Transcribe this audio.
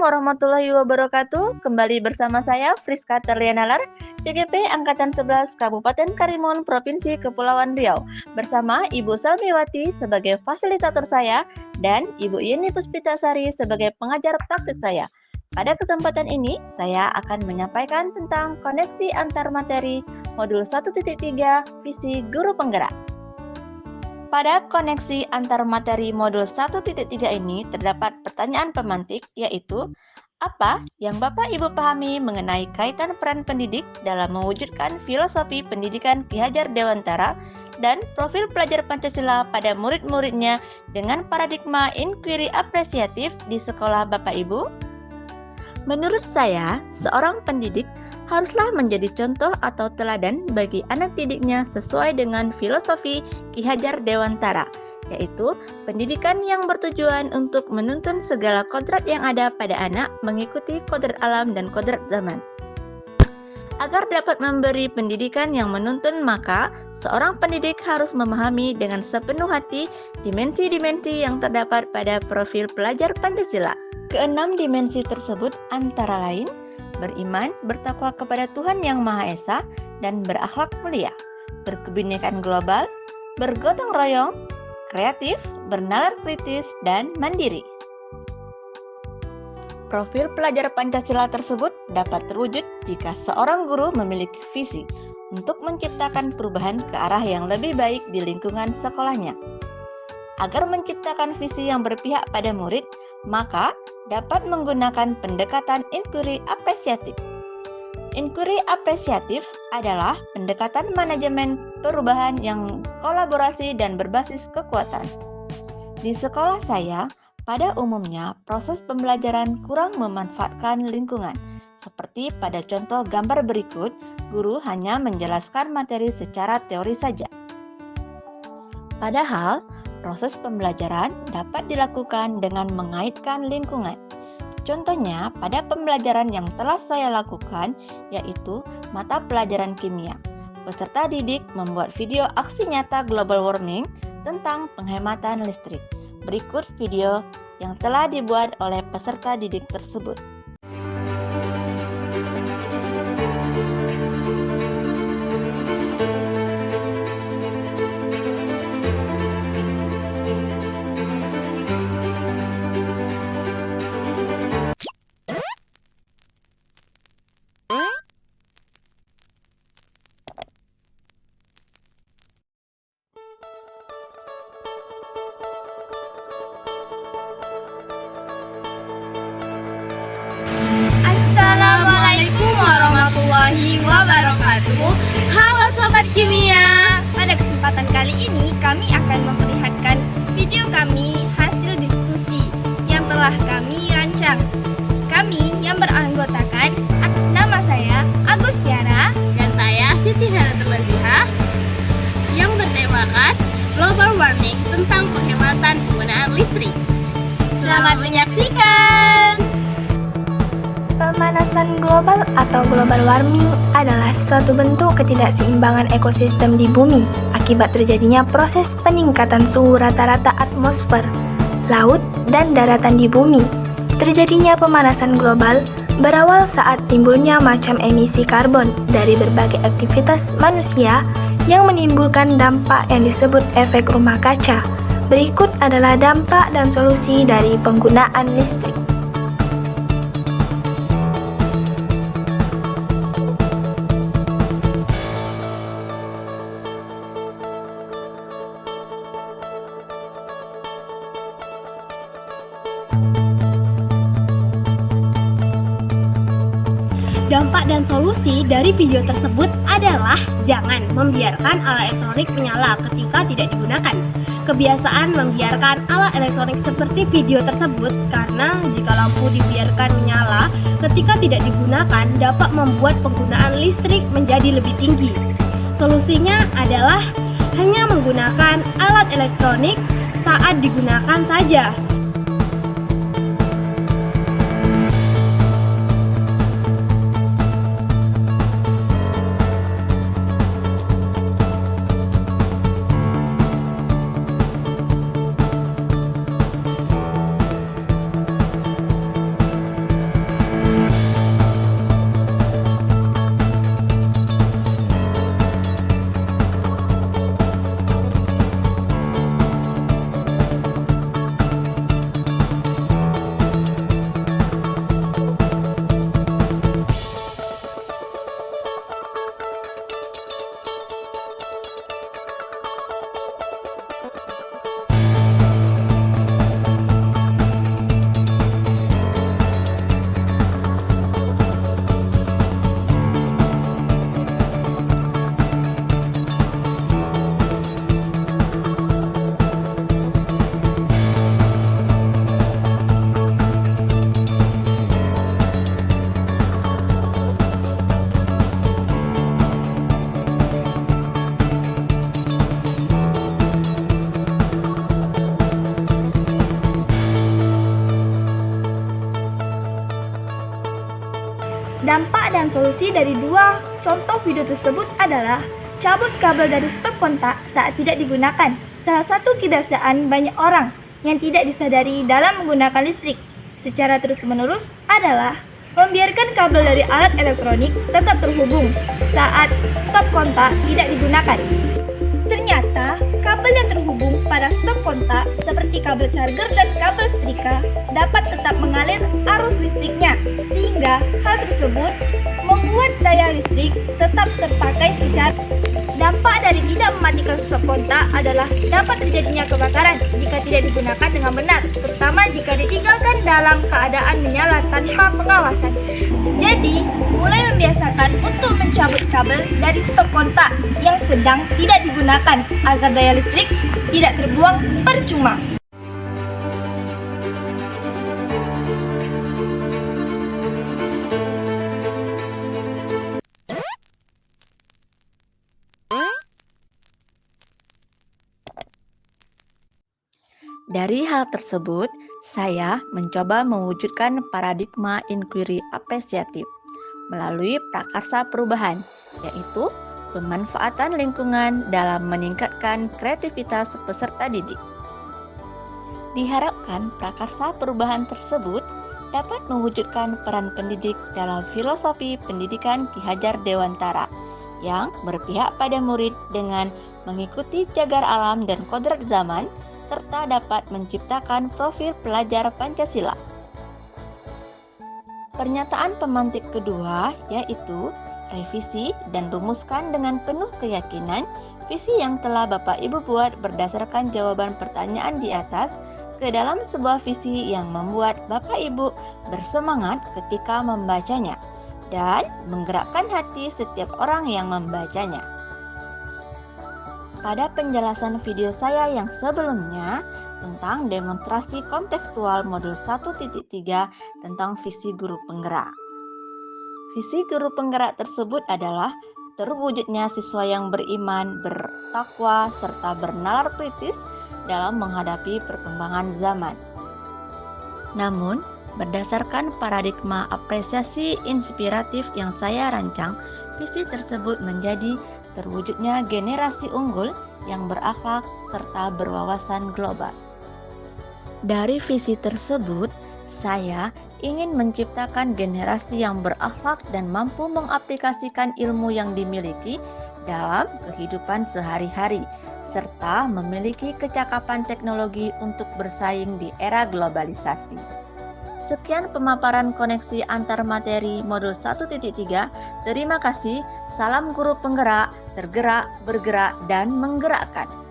warahmatullahi wabarakatuh. Kembali bersama saya Friska Terlianalar, CGP Angkatan 11 Kabupaten Karimun, Provinsi Kepulauan Riau, bersama Ibu Salmiwati sebagai fasilitator saya dan Ibu Yeni Puspitasari sebagai pengajar praktik saya. Pada kesempatan ini, saya akan menyampaikan tentang koneksi antar materi modul 1.3 visi guru penggerak. Pada koneksi antar materi modul 1.3 ini terdapat pertanyaan pemantik, yaitu apa yang Bapak Ibu pahami mengenai kaitan peran pendidik dalam mewujudkan filosofi pendidikan Ki Hajar Dewantara dan profil pelajar Pancasila pada murid-muridnya dengan paradigma inquiry apresiatif di sekolah Bapak Ibu? Menurut saya, seorang pendidik haruslah menjadi contoh atau teladan bagi anak didiknya sesuai dengan filosofi Ki Hajar Dewantara, yaitu pendidikan yang bertujuan untuk menuntun segala kodrat yang ada pada anak mengikuti kodrat alam dan kodrat zaman. Agar dapat memberi pendidikan yang menuntun, maka seorang pendidik harus memahami dengan sepenuh hati dimensi-dimensi yang terdapat pada profil pelajar Pancasila. Keenam dimensi tersebut antara lain beriman, bertakwa kepada Tuhan Yang Maha Esa, dan berakhlak mulia, berkebinekaan global, bergotong royong, kreatif, bernalar kritis, dan mandiri. Profil pelajar Pancasila tersebut dapat terwujud jika seorang guru memiliki visi untuk menciptakan perubahan ke arah yang lebih baik di lingkungan sekolahnya. Agar menciptakan visi yang berpihak pada murid, maka dapat menggunakan pendekatan inquiry apresiatif. Inquiry apresiatif adalah pendekatan manajemen perubahan yang kolaborasi dan berbasis kekuatan. Di sekolah saya, pada umumnya proses pembelajaran kurang memanfaatkan lingkungan. Seperti pada contoh gambar berikut, guru hanya menjelaskan materi secara teori saja. Padahal, proses pembelajaran dapat dilakukan dengan mengaitkan lingkungan. Contohnya, pada pembelajaran yang telah saya lakukan, yaitu mata pelajaran kimia. Peserta didik membuat video aksi nyata global warming tentang penghematan listrik. Berikut video yang telah dibuat oleh peserta didik tersebut. Assalamualaikum warahmatullahi wabarakatuh. Halo Sobat Kimia. Pada kesempatan kali ini kami akan memperlihatkan video kami hasil diskusi yang telah kami rancang. Kami yang beranggotakan atas nama saya Agustiana dan saya Siti Hanaterlendihah yang bertemakan Global Warming tentang penghematan penggunaan listrik. Selamat menyaksikan. Pemanasan global atau global warming adalah suatu bentuk ketidakseimbangan ekosistem di bumi akibat terjadinya proses peningkatan suhu rata-rata atmosfer, laut, dan daratan di bumi. Terjadinya pemanasan global berawal saat timbulnya macam emisi karbon dari berbagai aktivitas manusia yang menimbulkan dampak yang disebut efek rumah kaca. Berikut adalah dampak dan solusi dari penggunaan listrik. Dampak dan solusi dari video tersebut adalah jangan membiarkan alat elektronik menyala ketika tidak digunakan. Kebiasaan membiarkan alat elektronik seperti video tersebut karena jika lampu dibiarkan menyala ketika tidak digunakan dapat membuat penggunaan listrik menjadi lebih tinggi. Solusinya adalah hanya menggunakan alat elektronik saat digunakan saja. solusi dari dua contoh video tersebut adalah cabut kabel dari stop kontak saat tidak digunakan. Salah satu kebiasaan banyak orang yang tidak disadari dalam menggunakan listrik secara terus-menerus adalah membiarkan kabel dari alat elektronik tetap terhubung saat stop kontak tidak digunakan. Ternyata, kabel yang terhubung pada stop kontak seperti kabel charger dan kabel setrika dapat tetap mengalir arus listriknya, sehingga hal tersebut membuat daya listrik tetap terpakai secara. Dampak dari tidak mematikan stop kontak adalah dapat terjadinya kebakaran jika tidak digunakan dengan benar, terutama jika ditinggalkan dalam keadaan menyala tanpa pengawasan. Jadi, mulai membiasakan untuk mencabut kabel dari stop kontak yang sedang tidak digunakan agar daya listrik tidak terbuang percuma. Dari hal tersebut, saya mencoba mewujudkan paradigma inquiry apresiatif melalui prakarsa perubahan, yaitu pemanfaatan lingkungan dalam meningkatkan kreativitas peserta didik. Diharapkan prakarsa perubahan tersebut dapat mewujudkan peran pendidik dalam filosofi pendidikan Ki Hajar Dewantara yang berpihak pada murid dengan mengikuti cagar alam dan kodrat zaman, serta dapat menciptakan profil pelajar Pancasila. Pernyataan pemantik kedua yaitu revisi dan rumuskan dengan penuh keyakinan visi yang telah Bapak Ibu buat berdasarkan jawaban pertanyaan di atas ke dalam sebuah visi yang membuat Bapak Ibu bersemangat ketika membacanya dan menggerakkan hati setiap orang yang membacanya. Pada penjelasan video saya yang sebelumnya tentang demonstrasi kontekstual modul 1.3 tentang visi guru penggerak. Visi guru penggerak tersebut adalah terwujudnya siswa yang beriman, bertakwa, serta bernalar kritis dalam menghadapi perkembangan zaman. Namun, berdasarkan paradigma apresiasi inspiratif yang saya rancang, visi tersebut menjadi terwujudnya generasi unggul yang berakhlak serta berwawasan global. Dari visi tersebut, saya ingin menciptakan generasi yang berakhlak dan mampu mengaplikasikan ilmu yang dimiliki dalam kehidupan sehari-hari, serta memiliki kecakapan teknologi untuk bersaing di era globalisasi. Sekian pemaparan koneksi antar materi modul 1.3. Terima kasih. Salam guru penggerak, tergerak, bergerak, dan menggerakkan.